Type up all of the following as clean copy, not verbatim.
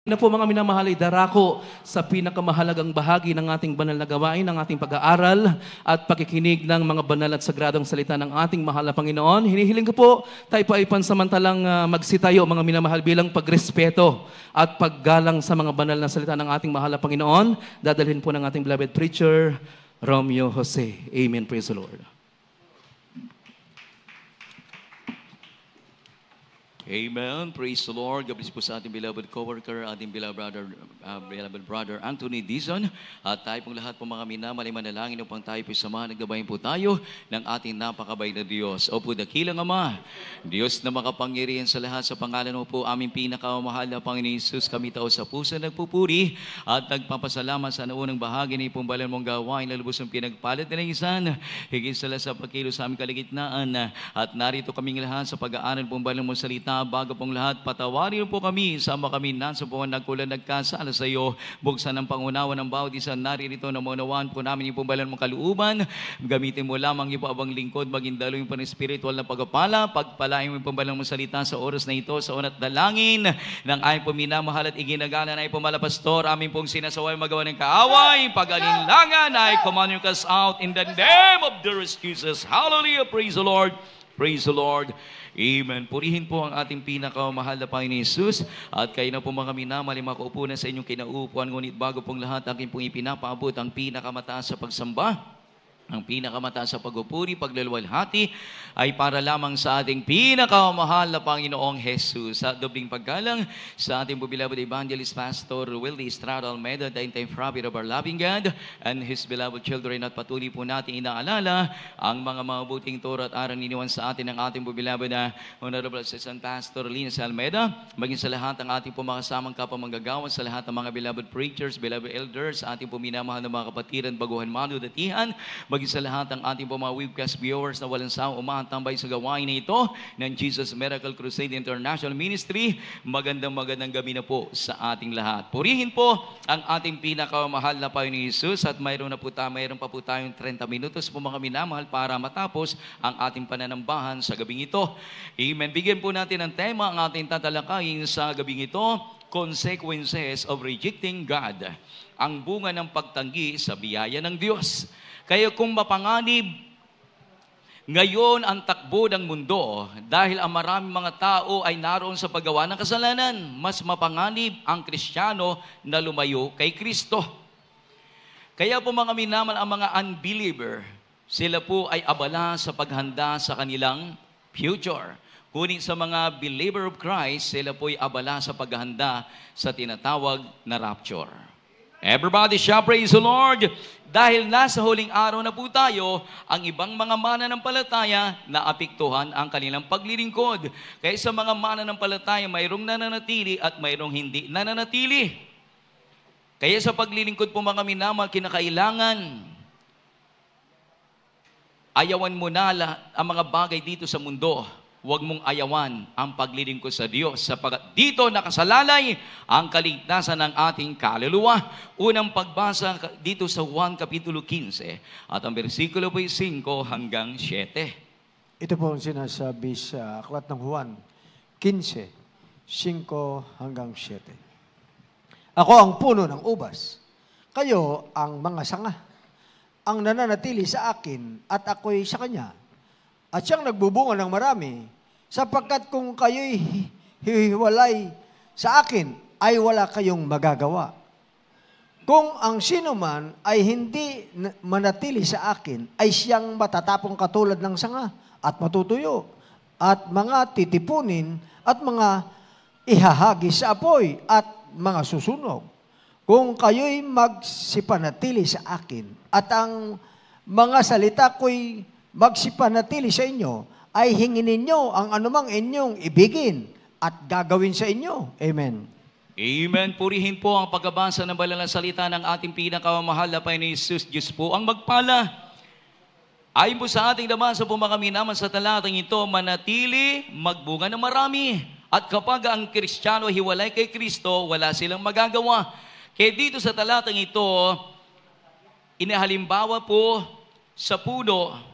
Na po mga minamahal ay darako sa pinakamahalagang bahagi ng ating banal na gawain, ng ating pag-aaral at pakikinig ng mga banal at sagradong salita ng ating mahal na Panginoon. Hinihiling ko po, tayo po ay pansamantalang magsitayo mga minamahal bilang pagrespeto at paggalang sa mga banal na salita ng ating mahal na Panginoon. Dadalhin po ng ating beloved preacher, Romeo Jose. Amen. Praise the Lord. Amen. Praise the Lord. God bless po sa ating beloved co-worker, ating beloved brother Anthony Dizon. At tayo pong lahat po mga minamahal, manalangin upang tayo po samahan. Naggabayin po tayo ng ating napakabay na Diyos. Opo, dakilang Ama, Diyos na makapangyarihan sa lahat, sa pangalan mo po aming pinakamahal na Panginoon Jesus, kami tao sa puso nagpupuri at nagpapasalamat sa naunang bahagi ng ipong balan mong gawain na lubos ng pinagpalit na ng isan. Higit sa lahat sa pagkilos sa aming kaligitnaan. At narito kaming lahat sa pag-aaral pong balan mong salita. Bago pong lahat, patawarin po kami, sama kami nasa po nagkulang nagkasala sa iyo. Buksan ang pangunawa ng bawat isa naririto na maunawaan po namin yung pumbalan mong kalooban. Gamitin mo lamang yung abang lingkod, maging dalo yung pan-spiritual na pagpapala. Pagpalain mo yung pumbalan mong salita sa oras na ito, sa unat dalangin ng aming paminamahal at iginagala na ipumala pastor. Aming pong sinasaway magawa ng kaaway, pag-alinlangan, I command you cast out in the name of the Jesus. Hallelujah, praise the Lord. Praise the Lord. Amen. Purihin po ang ating pinakamahal na Panginoon Jesus. At kayo na po mga minamahal, makaupo na sa inyong kinaupuan. Ngunit bago pong lahat, aking pong ipinapaabot ang pinakamataas sa pagsamba. Ang pinakamataas sa pagpupuri, paglalwalhati ay para lamang sa ating pinakamahal na Panginoong Jesus. Sa dobling paggalang sa ating beloved evangelist Pastor Willie Estrada Almeida, the entire prophet of our loving God and His beloved children, at patuloy po natin inaalala ang mga mabuting turo at aral iniwan sa atin ng ating beloved na Honorable Assistant Pastor Linus Almeida, maging sa lahat ng ating pumakasamang kapamanggagawan, sa lahat ng mga beloved preachers, beloved elders, ating puminamahal ng mga kapatiran, baguhan, mano, datihan, maging sa lahat ng ating mga webcast viewers na walang sawang umatambay sa gawain na ito ng Jesus Miracle Crusade International Ministry. Magandang gabi na po sa ating lahat. Purihin po ang ating pinakamahal na Panginoon Jesus, at mayroon pa po tayong 30 minutos po mga minamahal para matapos ang ating pananambahan sa gabing ito. Amen. Bigyan po natin ng tema ang ating tatalakayin sa gabing ito, Consequences of Rejecting God. Ang bunga ng pagtanggi sa biyaya ng Diyos. Kaya kung mapanganib ngayon ang takbo ng mundo dahil ang maraming mga tao ay naroon sa paggawa ng kasalanan, mas mapanganib ang Kristiyano na lumayo kay Kristo. Kaya po mga minamahal, ang mga unbeliever, sila po ay abala sa paghanda sa kanilang future. Ngunit sa mga believer of Christ, sila po ay abala sa paghanda sa tinatawag na rapture. Everybody shout praise the Lord. Dahil nasa huling araw na po tayo, ang ibang mga mananampalataya naapektuhan ang kanilang paglilingkod. Kaya sa mga mananampalataya, mayroong nananatili at mayroong hindi nananatili. Kaya sa paglilingkod po mga minamahal, kinakailangan ayawan mo na ang mga bagay dito sa mundo. Huwag mong ayawan ang paglilingkod sa Diyos, sapagkat dito nakasalalay ang kaligtasan ng ating kaluluwa. Unang pagbasa dito sa Juan Kapitulo 15 at ang versikulo po 5 hanggang 7. Ito po ang sinasabi sa aklat ng Juan 15, 5 hanggang 7. Ako ang puno ng ubas, kayo ang mga sanga. Ang nananatili sa akin at ako'y sa kanya, at siyang nagbubunga ng marami, sapagkat kung kayo'y hihiwalay sa akin, ay wala kayong magagawa. Kung ang sino man ay hindi manatili sa akin, ay siyang matatapong katulad ng sanga at matutuyo, at mga titipunin at mga ihahagis sa apoy at mga susunog. Kung kayo'y magsipanatili sa akin, at ang mga salita ko'y magsipanatili sa inyo, ay hingin ninyo ang anumang inyong ibigin at gagawin sa inyo. Amen. Amen. Purihin po ang pagbabasa ng banal na salita ng ating pinakamahal na Panginoon Jesus. Diyos po ang magpala. Ayon po sa ating nabasa po mga minamahal sa talatang ito, manatili, magbunga ng marami. At kapag ang Kristiyano hiwalay kay Kristo, wala silang magagawa. Kaya dito sa talatang ito, inahalimbawa po sa puno.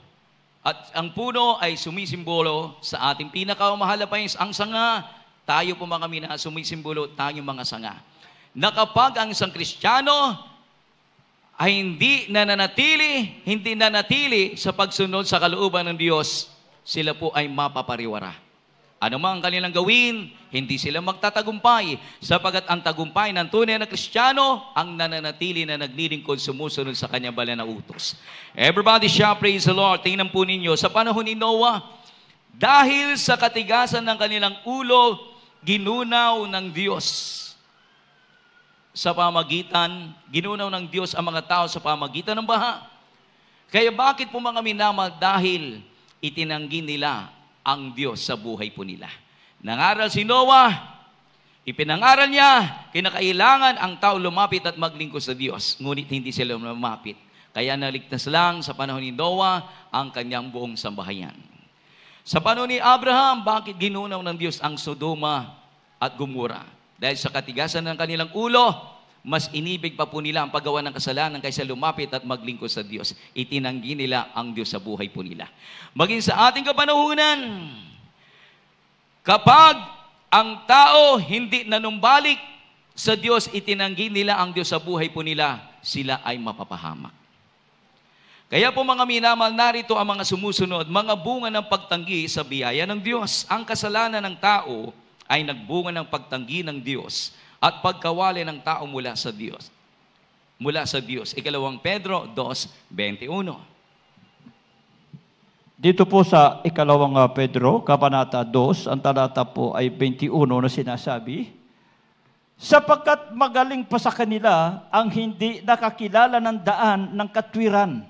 At ang puno ay sumisimbolo sa ating pinakamahal na Panginoon, ang sanga. tayo po mga mina, sumisimbolo tayong mga sanga. Na kapag ang isang Kristiyano ay hindi nanatili sa pagsunod sa kalooban ng Diyos, sila po ay mapapariwara. Ano man ang kanilang gawin, hindi sila magtatagumpay, sapagat ang tagumpay ng tunay na Kristiyano ang nananatili na naglilingkod, sumusunod sa kanyang banal na utos. Everybody shout, praise the Lord. Tingnan po ninyo, sa panahon ni Noah, dahil sa katigasan ng kanilang ulo, ginunaw ng Diyos ginunaw ng Diyos ang mga tao sa pamagitan ng baha. Kaya bakit po mga minamahal? Dahil itinanggi nila ang Diyos sa buhay po nila. Nangaral si Noah, ipinangaral niya, kinakailangan ang tao lumapit at maglingkod sa Diyos. Ngunit hindi sila lumapit. Kaya naligtas lang sa panahon ni Noah ang kanyang buong sambahayan. Sa panahon ni Abraham, bakit ginunaw ng Diyos ang Sodoma at Gomora? Dahil sa katigasan ng kanilang ulo, mas inibig pa po nila ang paggawa ng kasalanan kaysa lumapit at maglingkod sa Diyos. Itinanggi nila ang Diyos sa buhay po nila. Maging sa ating kapanahunan, kapag ang tao hindi nanumbalik sa Diyos, itinanggi nila ang Diyos sa buhay po nila, sila ay mapapahamak. Kaya po mga minamahal, narito ang mga sumusunod, mga bunga ng pagtanggi sa biyaya ng Diyos. Ang kasalanan ng tao ay nagbunga ng pagtanggi ng Diyos at pagkawali ng tao mula sa Diyos. Mula sa Diyos. 2 Pedro 2:21. Dito po sa 2 Pedro, Kabanata 2, ang talata po ay 21 na sinasabi, sapagkat magaling pa sa kanila ang hindi nakakilala ng daan ng katwiran,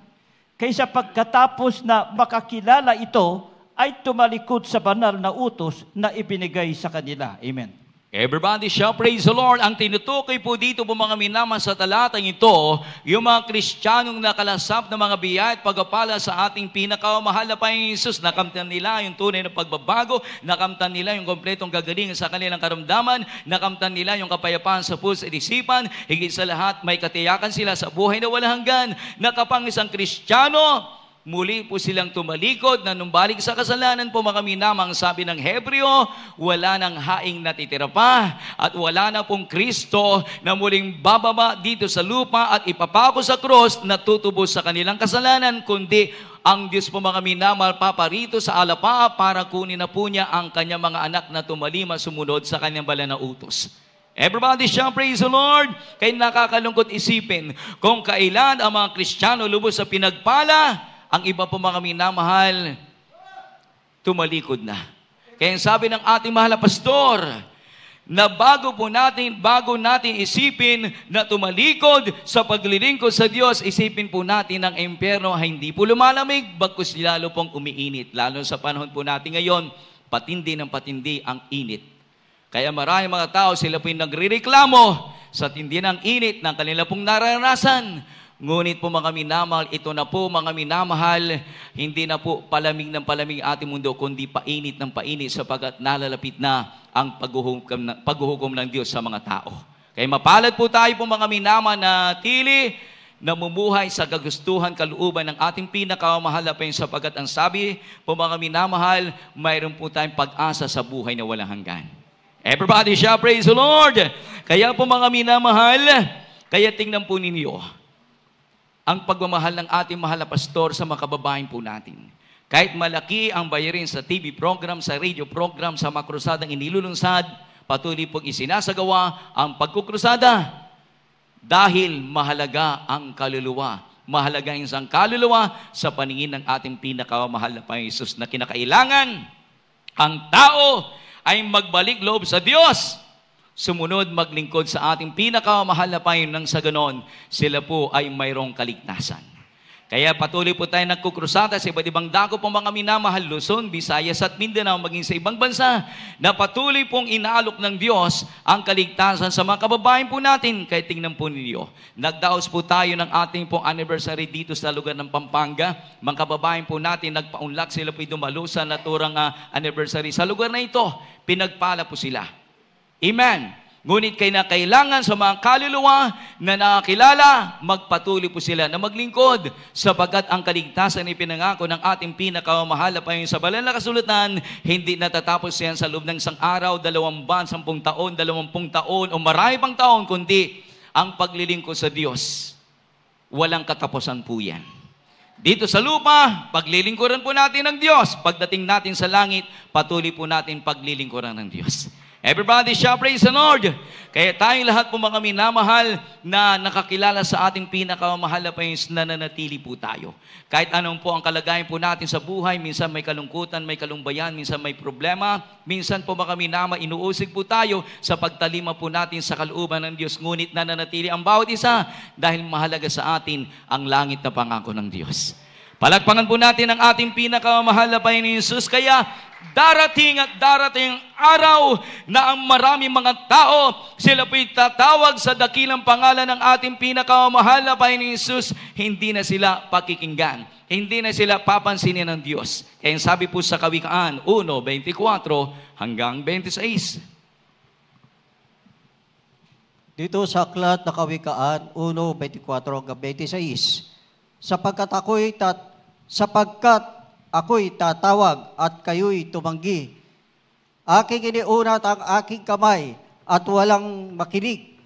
kaysa pagkatapos na makakilala ito, ay tumalikod sa banal na utos na ibinigay sa kanila. Amen. Everybody shall praise the Lord. Ang tinutukoy po dito po mga minamahal sa talatang ito, yung mga Kristiyanong nakalasap na mga biyaya at pagpapala sa ating pinakamahal na Panginoong Hesus. Nakamtan nila yung tunay na pagbabago, nakamtan nila yung kompletong gagaling sa kanilang karamdaman, nakamtan nila yung kapayapaan sa puso at isipan, higit sa lahat may katiyakan sila sa buhay na walang hanggan, na kapang isang Kristiyano, muli po silang tumalikod na numbalik sa kasalanan po mga minamang, sabi ng Hebreo, wala nang haing natitira pa at wala na pong Kristo na muling bababa dito sa lupa at ipapako sa cross na tutubos sa kanilang kasalanan, kundi ang Diyos po mga minamahal paparito sa alapa para kunin na po niya ang kanyang mga anak na tumalima sumunod sa kanyang banal na utos. Everybody shall praise the Lord. Kaya nakakalungkot isipin kung kailan ang mga Kristiyano lubos sa pinagpala, ang iba po mga minamahal, tumalikod na. Kaya sabi ng ating mahal na pastor, na bago natin isipin na tumalikod sa paglilingkod sa Diyos, isipin po natin ang impyerno ay hindi po lumalamig, bagkus lalo pong umiinit. Lalo sa panahon po natin ngayon, patindi ng patindi ang init. Kaya maraming mga tao, sila po yung nagrireklamo sa tindi ng init ng kanila pong naranasan. Ngunit po mga minamahal, ito na po mga minamahal, hindi na po palamig ng palamig ating mundo, kundi painit ng painit sapagkat nalalapit na ang paghuhukom ng Diyos sa mga tao. Kaya mapalad po tayo po mga minamahal na tili, namumuhay sa kagustuhan, kalooban ng ating pinakamahal na Panginoon, sapagkat ang sabi po mga minamahal, mayroon po tayong pag-asa sa buhay na walang hanggan. Everybody shall praise the Lord. Kaya po mga minamahal, kaya tingnan po ninyo ang pagmamahal ng ating mahal na pastor sa mga kababayan po natin. Kahit malaki ang bayarin sa TV program, sa radio program, sa mga krusadang inilulunsad, patuloy pong isinasagawa ang pagkukrusada dahil mahalaga ang kaluluwa. Mahalaga ang isang kaluluwa sa paningin ng ating pinakamahal na Panginoon Hesus, na kinakailangan ang tao ay magbalik loob sa Diyos, sumunod, maglingkod sa ating pinakamahal na Panginoon, nang sa ganon, sila po ay mayroong kaligtasan. Kaya patuloy po tayo nagkukrusada sa iba't ibang dako po mga minamahal, Luzon, Visayas at Mindanao, maging sa ibang bansa, na patuloy pong inaalok ng Diyos ang kaligtasan sa mga kababayan po natin. Kaya tingnan po ninyo, nagdaos po tayo ng ating pong anniversary dito sa lugar ng Pampanga. Mga kababayan po natin, nagpaunlak, sila po dumalo sa naturang anniversary sa lugar na ito. Pinagpala po sila. Amen. Ngunit kailangan sa mga kaluluwa na nakakilala, magpatuloy po sila na maglingkod sapagkat ang kaligtasan ipinangako ng ating pinakamamahal na Panginoon sa banal na kasulatan, hindi natatapos yan sa loob ng isang araw, 2 buwan, 10 taon, 20 taon, o marami pang taon, kundi ang paglilingkod sa Diyos. Walang katapusan po yan. Dito sa lupa, paglilingkuran po natin ng Diyos. Pagdating natin sa langit, patuloy po natin paglilingkuran ng Diyos. Everybody shall praise the Lord. Kaya tayong lahat po mga minamahal na nakakilala sa ating pinakamamahal na Panginoon, nananatili po tayo. Kahit anong po ang kalagayan po natin sa buhay, minsan may kalungkutan, may kalumbayan, minsan may problema, minsan po mga minama, inuusig po tayo sa pagtalima po natin sa kalooban ng Diyos. Ngunit nananatili ang bawat isa dahil mahalaga sa atin ang langit na pangako ng Diyos. Palagpakan po natin ang ating pinakamamahal na Panginoon Jesus. Kaya darating at darating araw na ang maraming mga tao, sila po'y tatawag sa dakilang pangalan ng ating pinakamamahal na Panginoon Jesus. Hindi na sila pakikinggan. Hindi na sila papansinin ng Diyos. Kaya sabi po sa Kawikaan 1:24 hanggang 26. Dito sa aklat na Kawikaan 1:24 hanggang 26. Sapagkat ako'y tatawag at kayo'y tumanggi. Aking iniunat ang aking kamay at walang makinig.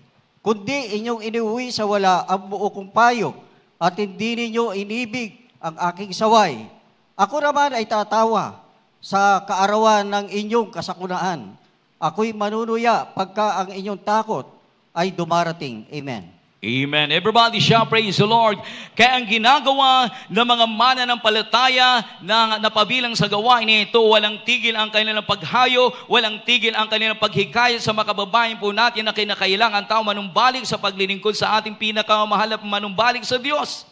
Kundi inyong iniuwi sa wala ang buo kong payo at hindi ninyo inibig ang aking saway. Ako naman ay tatawa sa kaarawan ng inyong kasakunaan. Ako'y manunuya pagka ang inyong takot ay dumarating. Amen. Amen. Everybody shall praise the Lord. Kaya ang ginagawa ng mga mananampalataya na napabilang sa gawain nito, walang tigil ang kanilang paghayo, walang tigil ang kanilang paghikayat sa mga kababayan po natin na kinakailangan tao manumbalik sa paglilingkod sa ating pinakamamahal na manumbalik sa Diyos.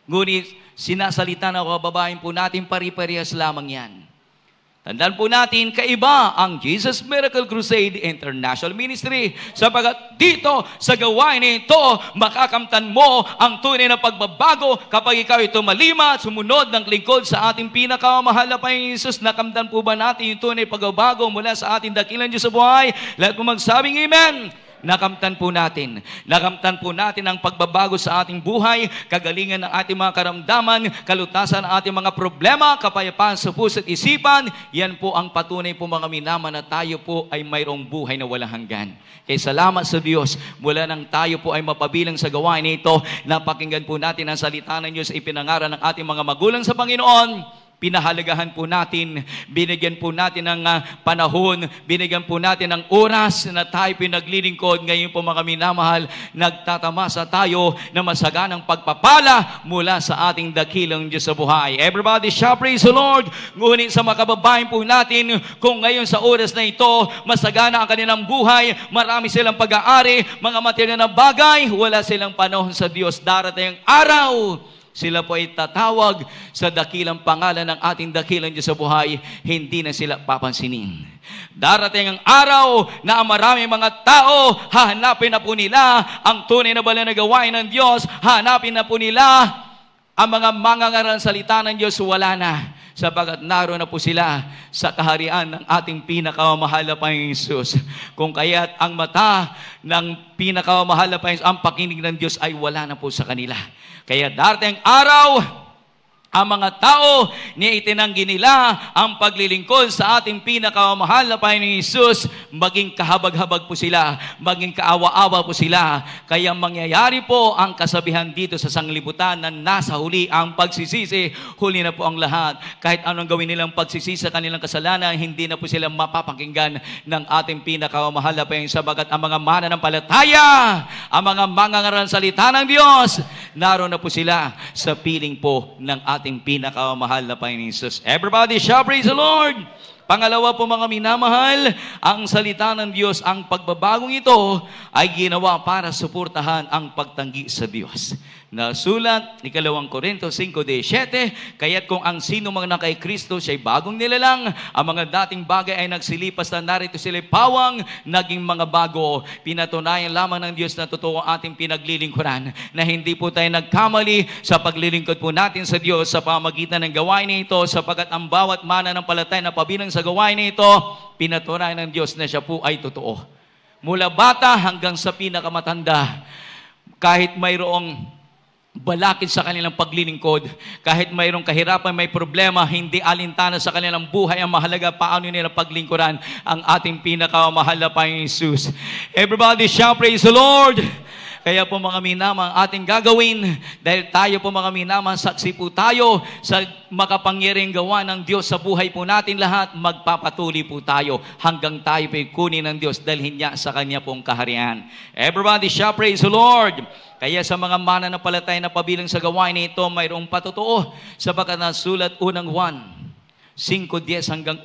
Ngunit sinasalita ng kababayan po natin, pari-parehas lamang yan. Tandaan po natin, kaiba ang Jesus Miracle Crusade International Ministry sapagkat dito sa gawain nito, makakamtan mo ang tunay na pagbabago kapag ikaw ay tumalima at sumunod ng lingkod sa ating pinakamamahal na Panginoon Jesus. Nakamtan po ba natin yung tunay pagbabago mula sa ating dakilang Diyos sa buhay? Lahat po magsabing Amen. Nakamtan po natin. Nakamtan po natin ang pagbabago sa ating buhay, kagalingan ng ating mga karamdaman, kalutasan ng ating mga problema, kapayapaan sa puso at isipan. Yan po ang patunay po mga minama na tayo po ay mayroong buhay na walang hanggan. Kaya salamat sa Diyos, mula nang tayo po ay mapabilang sa gawain nito, napakinggan po natin ang salita ng Diyos ipinangaral ng ating mga magulang sa Panginoon. Pinahalagahan po natin, binigyan po natin ng panahon, binigyan po natin ng oras na tayo pinaglilingkod. Ngayon po mga minamahal, nagtatamasa tayo na masaganang pagpapala mula sa ating dakilang Diyos sa buhay. Everybody shall praise the Lord. Ngunit sa mga kababayan po natin, kung ngayon sa oras na ito, masagana ang kanilang buhay, marami silang pag-aari, mga material na bagay, wala silang panahon sa Diyos. Darating ang araw, sila po ay tatawag sa dakilang pangalan ng ating dakilang Diyos sa buhay, hindi na sila papansinin. Darating ang araw na ang maraming mga tao, hahanapin na po nila ang tunay na banal na gawain ng Diyos, hahanapin na po nila ang mga mangangaral salita ng Diyos, wala na. Sapagat naroon na po sila sa kaharian ng ating pinakamamahal na Panginoon Jesus. Kung kaya't ang mata ng pinakamamahal na Panginoon, ang pakinig ng Diyos ay wala na po sa kanila. Kaya darating araw, ang mga tao, itinanggi nila ang paglilingkod sa ating pinakamamahal na Panginoon Jesus, maging kahabag-habag po sila, maging kaawa-awa po sila. Kaya mangyayari po ang kasabihan dito sa sanglibutan na nasa huli ang pagsisisi. Huli na po ang lahat. Kahit anong gawin nilang pagsisisi sa kanilang kasalanan, hindi na po sila mapapakinggan ng ating pinakamamahal na Panginoon, sabagat ang mga mananampalataya, ang mga mangangaral salita ng Diyos, naroon na po sila sa piling po ng ating pinakamamahal na Panginoon Jesus. Everybody shall praise the Lord. Pangalawa po mga minamahal, ang salita ng Diyos, ang pagbabagong ito ay ginawa para suportahan ang pagtanggi sa Diyos. Nasulat, 2 Korinto 5:17, kaya't kung ang sino mga na kay Kristo siya'y bagong nilalang, ang mga dating bagay ay nagsilipas na, narito sila'y pawang, naging mga bago. Pinatunayan lamang ng Diyos na totoo ang ating pinaglilingkuran, na hindi po tayo nagkamali sa paglilingkod po natin sa Diyos sa pamamagitan ng gawain nito, sapagat ang bawat mananampalataya na pabilang sa gawain nito, pinatunayan ng Diyos na siya po ay totoo. mula bata hanggang sa pinakamatanda. Kahit mayroong balakid sa kanilang paglilingkod, kahit mayroong kahirapan, may problema, hindi alintana sa kanilang buhay, ang mahalaga paano nila paglingkuran ang ating pinakamahal na Panginoong Jesus. Everybody shout, praise the Lord! Kaya po mga minamang ating gagawin, dahil tayo po mga minamang saksi po tayo sa makapangyarihang gawa ng Diyos sa buhay po natin lahat, magpapatuloy po tayo hanggang tayo po kunin ng Diyos, dalhin niya sa Kanya pong kaharian. Everybody shout, praise the Lord! Kaya sa mga mananampalataya na pabilang sa gawain nito, mayroong patotoo sapagkat nasulat unang Juan 5:10 hanggang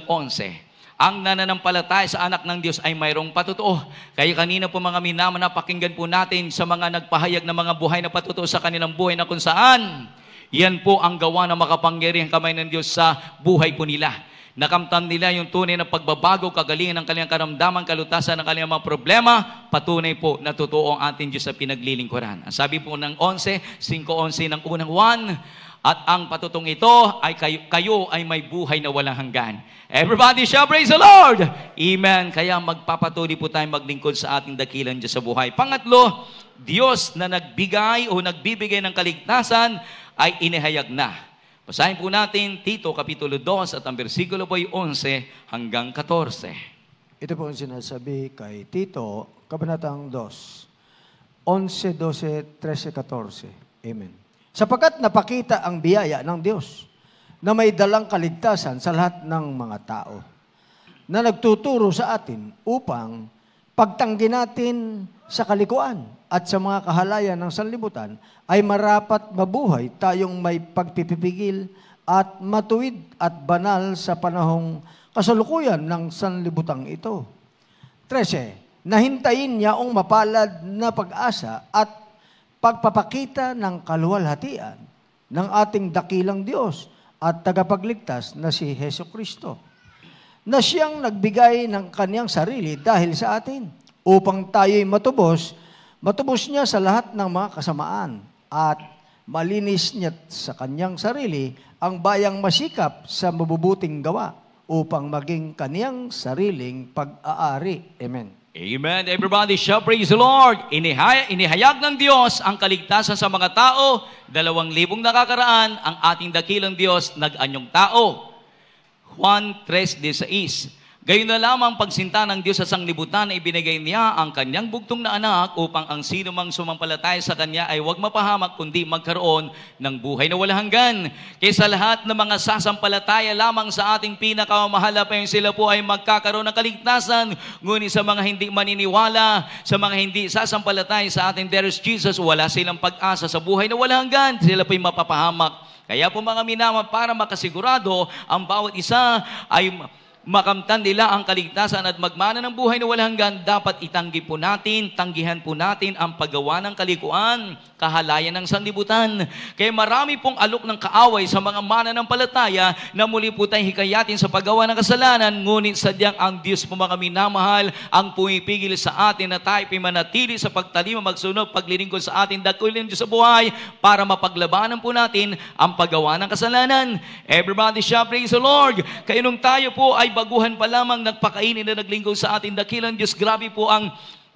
11. Ang nananampalataya sa anak ng Diyos ay mayroong patotoo. Kaya kanina po mga minama, napakinggan po natin sa mga nagpahayag ng mga buhay na patotoo sa kanilang buhay na kung saan yan po ang gawa ng makapangyarihang kamay ng Diyos sa buhay po nila. Nakamtan nila yung tunay na pagbabago, kagalingan ng kanilang karamdaman, kalutasan ng kanilang mga problema, patunay po na totoo ang ating Diyos sa pinaglilingkuran. Ang sabi po ng 5:11 ng unang Juan, at ang patutong ito ay kayo ay may buhay na walang hanggan. Everybody shout, praise the Lord! Amen. Kaya magpapatuloy po tayo maglingkod sa ating dakilang Diyos sa buhay. Pangatlo, Diyos na nagbigay o nagbibigay ng kaligtasan ay inihayag na. Basahin po natin Tito Kapitulo 2 at ang bersikulo po ay 11 hanggang 14. Ito po ang sinasabi kay Tito, Kabanatang 2, 11, 12, 13, 14. Amen. Sapagkat napakita ang biyaya ng Diyos na may dalang kaligtasan sa lahat ng mga tao na nagtuturo sa atin upang pagtanggi natin sa kalikuan at sa mga kahalayan ng sanlibutan ay marapat mabuhay tayong may pagpipigil at matuwid at banal sa panahong kasalukuyan ng sanlibutang ito. 13. Nahintayin niya ang mapalad na pag-asa at pagpapakita ng kaluwalhatian ng ating dakilang Diyos at tagapagligtas na si Hesukristo, na siyang nagbigay ng kanyang sarili dahil sa atin, upang tayo'y matubos niya sa lahat ng mga kasamaan at malinis niya sa kanyang sarili ang bayang masikap sa mabubuting gawa upang maging kaniyang sariling pag-aari. Amen. Amen. Everybody shout, praise the Lord. Inihayag ng Diyos ang kaligtasan sa mga tao. 2,000 nakakaraan, ang ating dakilang Diyos nag-anyong tao. Juan 3:16. Gayon na lamang pagsinta ng Diyos sa sanglibutan na ibinigay niya ang kanyang bugtong na anak upang ang sino mang sumampalataya sa kanya ay huwag mapahamak kundi magkaroon ng buhay na walang hanggan. Kaysa lahat ng mga sasampalataya lamang sa ating pinakamahal na Panginoon, sila po ay magkakaroon ng kaligtasan. Ngunit sa mga hindi maniniwala, sa mga hindi sasampalataya sa ating dearest Jesus, wala silang pag-asa sa buhay na walang hanggan. Sila po ay mapapahamak. Kaya po mga minama, para makasigurado ang bawat isa ay makamtan nila ang kaligtasan at magmana ng buhay na walang hanggan, dapat tanggihan po natin ang paggawa ng kalikuan, kahalayan ng sanlibutan. Kaya marami pong alok ng kaaway sa mga mananampalataya na muli po tayong hikayatin sa paggawa ng kasalanan, ngunit sadyang ang Diyos po mga minamahal ang pumipigil sa atin na tayo manatili sa pagtalima, magsunod, paglilingkod sa ating dakilang Diyos sa buhay para mapaglabanan po natin ang paggawa ng kasalanan. Everybody shout, praise the Lord! Kaya nung tayo po ay baguhan pa lamang nagpakainin na naglingkod sa ating dakilang Diyos, grabe po ang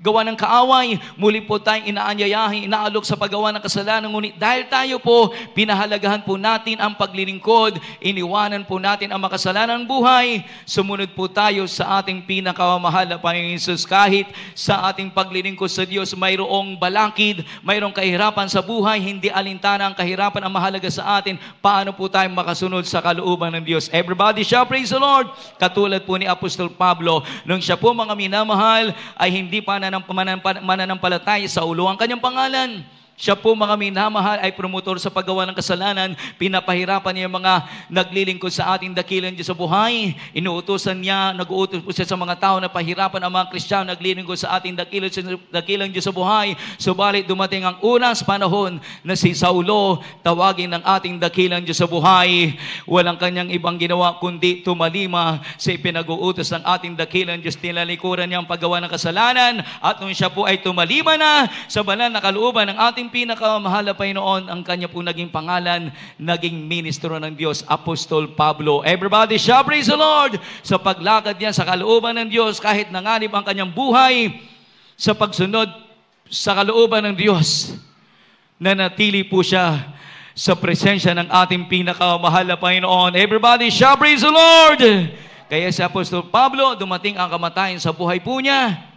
gawa ng kaaway. Muli po tayong inaanyayahin, inaalok sa paggawa ng kasalanan. Ngunit dahil tayo po, pinahalagahan po natin ang paglilingkod, iniwanan po natin ang makasalanan ng buhay, sumunod po tayo sa ating pinakamahal na Panginoon Jesus. Kahit sa ating paglilingkod sa Diyos, mayroong balakid, mayroong kahirapan sa buhay, hindi alintana ang kahirapan ang mahalaga sa atin. Paano po tayo makasunod sa kalooban ng Diyos? Everybody shout, praise the Lord! Katulad po ni Apostol Pablo, nung siya po mga minamahal ay hindi pa mananampalataya sa ulo ang kanyang pangalan. Siya po mga minamahal ay promotor sa paggawa ng kasalanan. Pinapahirapan niya yung mga naglilingkod sa ating dakilang Diyos sa buhay. Inuutosan niya, nag-uutos po siya sa mga tao na pahirapan ang mga Kristiyano naglilingkod sa ating dakilang Diyos sa buhay. Subalit dumating ang unang panahon na si Saulo tawagin ng ating dakilang Diyos sa buhay. Walang kanyang ibang ginawa kundi tumalima sa ipinag-uutos ng ating dakilang Diyos. Tinalikuran niya ang paggawa ng kasalanan, at nung siya po ay tumalima na sa banal na kalooban ng ating ating pinakamahal na Panginoon, ang kanya po naging pangalan, naging ministro ng Diyos, Apostol Pablo. Everybody shout, praise the Lord! Sa paglakad niya sa kalooban ng Diyos, kahit nanganib ang kanyang buhay, sa pagsunod sa kalooban ng Diyos, nanatili po siya sa presensya ng ating pinakamahal na Panginoon. Everybody shout, praise the Lord! Kaya si Apostol Pablo, dumating ang kamatayan sa buhay po niya.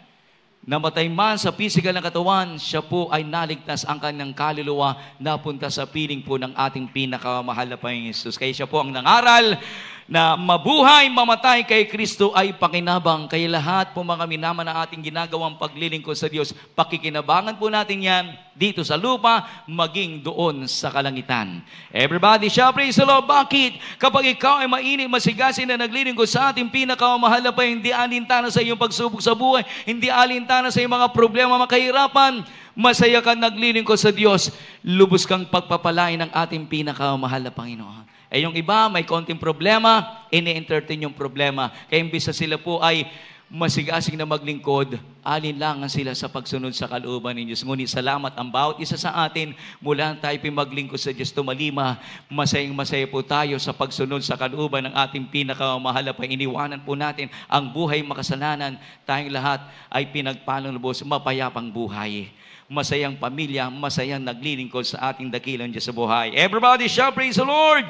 Namatay man sa physical na katawan, siya po ay naligtas ang kanyang kaluluwa, napunta sa piling po ng ating pinakamahal na Panginoon Jesus. Kaya siya po ang nangaral na mabuhay, mamatay kay Kristo ay pakinabang. Kaya lahat po mga minama na ating ginagawang paglilingkod sa Diyos, pakikinabangan po natin yan dito sa lupa, maging doon sa kalangitan. Everybody shout, praise the Lord. Bakit? Kapag ikaw ay mainit, masigasin na naglilingkod sa ating pinakamahal na Panginoon, hindi alintana sa iyong pagsubok sa buhay, hindi alintana sa iyong mga problema, makahirapan, masaya kang naglilingkod sa Diyos, lubos kang pagpapalain ng ating pinakamahal na Panginoon. Eh yung iba, may konting problema, ini-entertain yung problema. Kaya imbis na sila po ay masigasig na maglingkod, alinlangan sila sa pagsunod sa kalooban ng Diyos. Ngunit salamat ang bawat isa sa atin, mula tayo maglingkod sa Diyos tumalima, masayang-masaya po tayo sa pagsunod sa kalooban ng ating pinakamahal pa. Iniwanan po natin ang buhay makasalanan. Tayong lahat ay pinagpalang lubos, mapayapang buhay. Masayang pamilya, masayang naglilingkod sa ating dakilang Diyos sa buhay. Everybody shout, praise the Lord!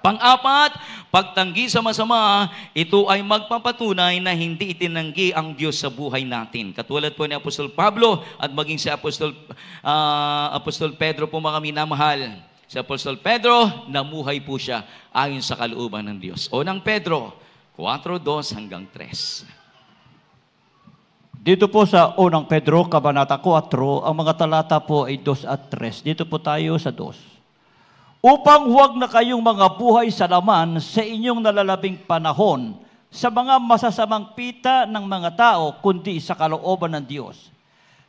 Pang-apat, pagtanggi sa masama, ito ay magpapatunay na hindi itinanggi ang Diyos sa buhay natin. Katulad po ni Apostol Pablo at maging si Apostol Pedro po mga minamahal. Si Apostol Pedro, namuhay po siya ayon sa kalooban ng Diyos. Unang Pedro, 4:2 hanggang 3. Dito po sa unang Pedro, Kabanata 4, ang mga talata po ay 2 at 3. Dito po tayo sa 2. Upang huwag na kayong mga buhay sa laman sa inyong nalalabing panahon sa mga masasamang pita ng mga tao, kundi sa kalooban ng Diyos.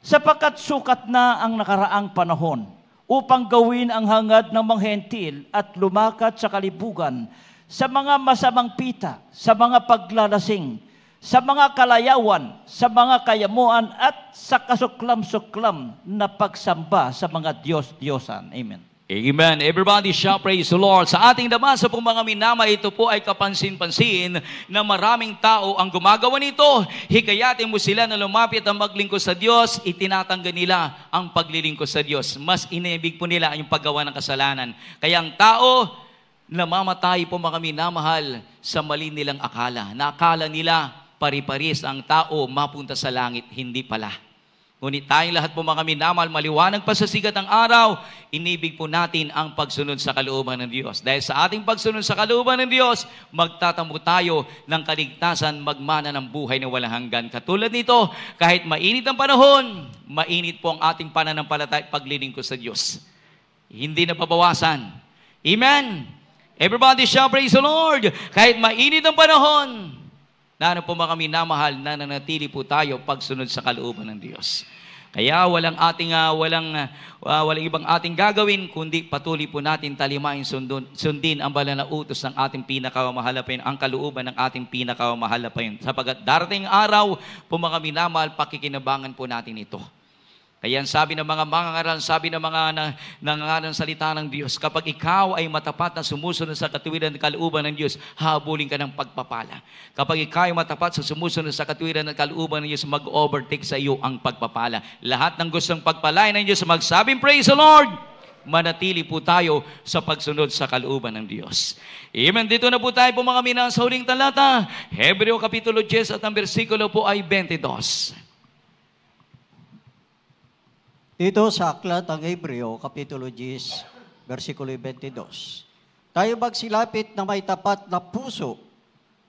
Sapagkat sukat na ang nakaraang panahon upang gawin ang hangad ng mga hentil at lumakat sa kalibugan sa mga masamang pita, sa mga paglalasing, sa mga kalayawan, sa mga kayamuan at sa kasuklam-suklam na pagsamba sa mga Diyos-Diyosan. Amen. Amen. Everybody shout, praise the Lord. Sa ating damasa pong mga minama, ito po ay kapansin-pansin na maraming tao ang gumagawa nito. Hikayatin mo sila na lumapit ang maglingkod sa Diyos, itinatanggal nila ang paglilingkod sa Diyos. Mas inibig po nila yung paggawa ng kasalanan. Kaya ang tao, namamatay po mga minamahal sa mali nilang akala. Nakala nila pari-paris ang tao mapunta sa langit, hindi pala. Ngunit tayong lahat po mga minamahal, maliwanag pa sa sigat ng araw, inibig po natin ang pagsunod sa kalooban ng Diyos. Dahil sa ating pagsunod sa kalooban ng Diyos, magtatamo tayo ng kaligtasan, magmana ng buhay na walang hanggan. Katulad nito, kahit mainit ang panahon, mainit po ang ating pananampalataya paglilingkod sa Diyos. Hindi na pabawasan. Amen. Everybody shout, praise the Lord. Kahit mainit ang panahon, na po mga minamahal, na nanatili po tayo pagsunod sa kalooban ng Diyos. Kaya walang ibang ating gagawin, kundi patuloy po natin talimahin, sundin ang banal na utos ng ating pinakamahal na Panginoon, ang kalooban ng ating pinakamahal na Panginoon. Sapagkat darating araw po mga minamahal, pakikinabangan po natin ito. Kaya sabi ng mga mangangaral, sabi ng mga nangangaral ng salita ng Diyos, kapag ikaw ay matapat na sumusunod sa katuwiran ng kalooban ng Diyos, habulin ka ng pagpapala. Kapag ikaw ay matapat sa sumusunod sa katuwiran ng kalooban ng Diyos, mag-overtake sa iyo ang pagpapala. Lahat ng gustong pagpalain ng Diyos, magsabing, praise the Lord! Manatili po tayo sa pagsunod sa kalooban ng Diyos. Amen. Dito na po tayo po mga minang sa huling talata. Hebreo Kapitulo 10 at ang versikulo po ay 22. Dito sa aklat ng Hebreo, Kapitulo 10, versikulo 22. Tayo magsilapit na may tapat na puso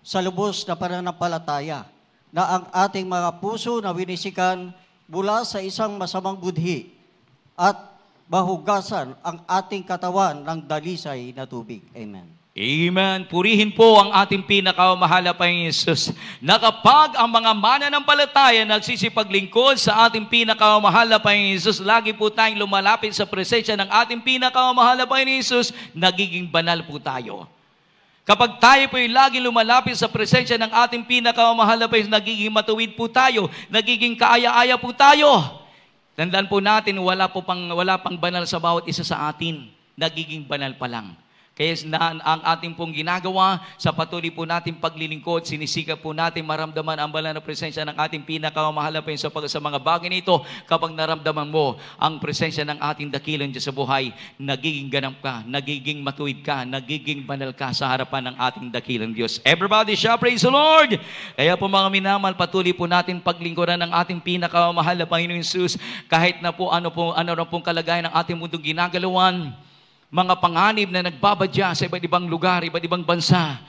sa lubos na pananampalataya, na ang ating mga puso na winisikan mula sa isang masamang budhi at mahugasan ang ating katawan ng dalisay na tubig. Amen. Amen. Purihin po ang ating pinakamahal na Panginoon Jesus. Na kapag ang mga mananampalataya nagsisipaglingkod sa ating pinakamahal na Panginoon Jesus, lagi po tayong lumalapit sa presensya ng ating pinakamahal na Panginoon Jesus, nagiging banal po tayo. Kapag tayo po yung lagi lumalapit sa presensya ng ating pinakamahal na Panginoon, nagiging matuwid po tayo, nagiging kaaya-aya po tayo. Tandaan po natin, wala pang banal sa bawat isa sa atin. Nagiging banal pa lang. Kaya ang ating pong ginagawa sa patuloy po natin paglilingkod, sinisikap po natin maramdaman ang banal na presensya ng ating pinakamahal na Panginoon sa mga bagay nito. Kapag naramdaman mo ang presensya ng ating dakilang Diyos sa buhay, nagiging ganap ka, nagiging matuwid ka, nagiging banal ka sa harapan ng ating dakilang Diyos. Everybody shall praise the Lord! Kaya po mga minamahal, patuloy po natin paglingkuran ng ating pinakamahal na Panginoon Jesus, kahit na po ano pong kalagayan ng ating mundong ginagalawan, mga panganib na nagbabadya sa iba't ibang lugar, iba't ibang bansa,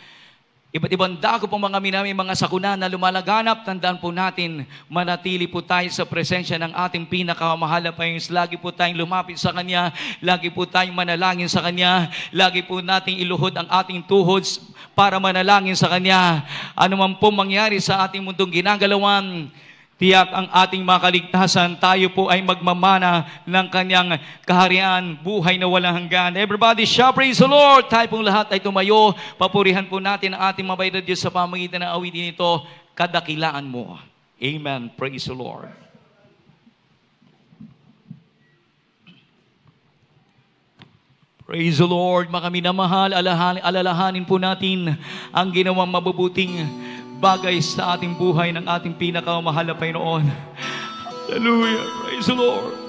iba't ibang dako po mga minamahal, mga sakuna na lumalaganap. Tandaan po natin, manatili po tayo sa presensya ng ating pinakamahal na Panginoon. Lagi po tayong lumapit sa Kanya, lagi po tayong manalangin sa Kanya, lagi po nating iluhod ang ating tuhod para manalangin sa Kanya. Ano man po mangyari sa ating mundong ginagalawan, tiyak ang ating makaligtasan, tayo po ay magmamana ng Kanyang kaharian, buhay na walang hanggan. Everybody shall praise the Lord! Tayo pong lahat ay tumayo, papurihan po natin ang ating mabait na Diyos sa pamagitan ng awitin ito, Kadakilaan Mo. Amen. Praise the Lord. Praise the Lord, mga minamahal, alalahanin po natin ang ginawang mabubuting bagay sa ating buhay ng ating pinakamahal na Panginoon. Hallelujah. Praise the Lord.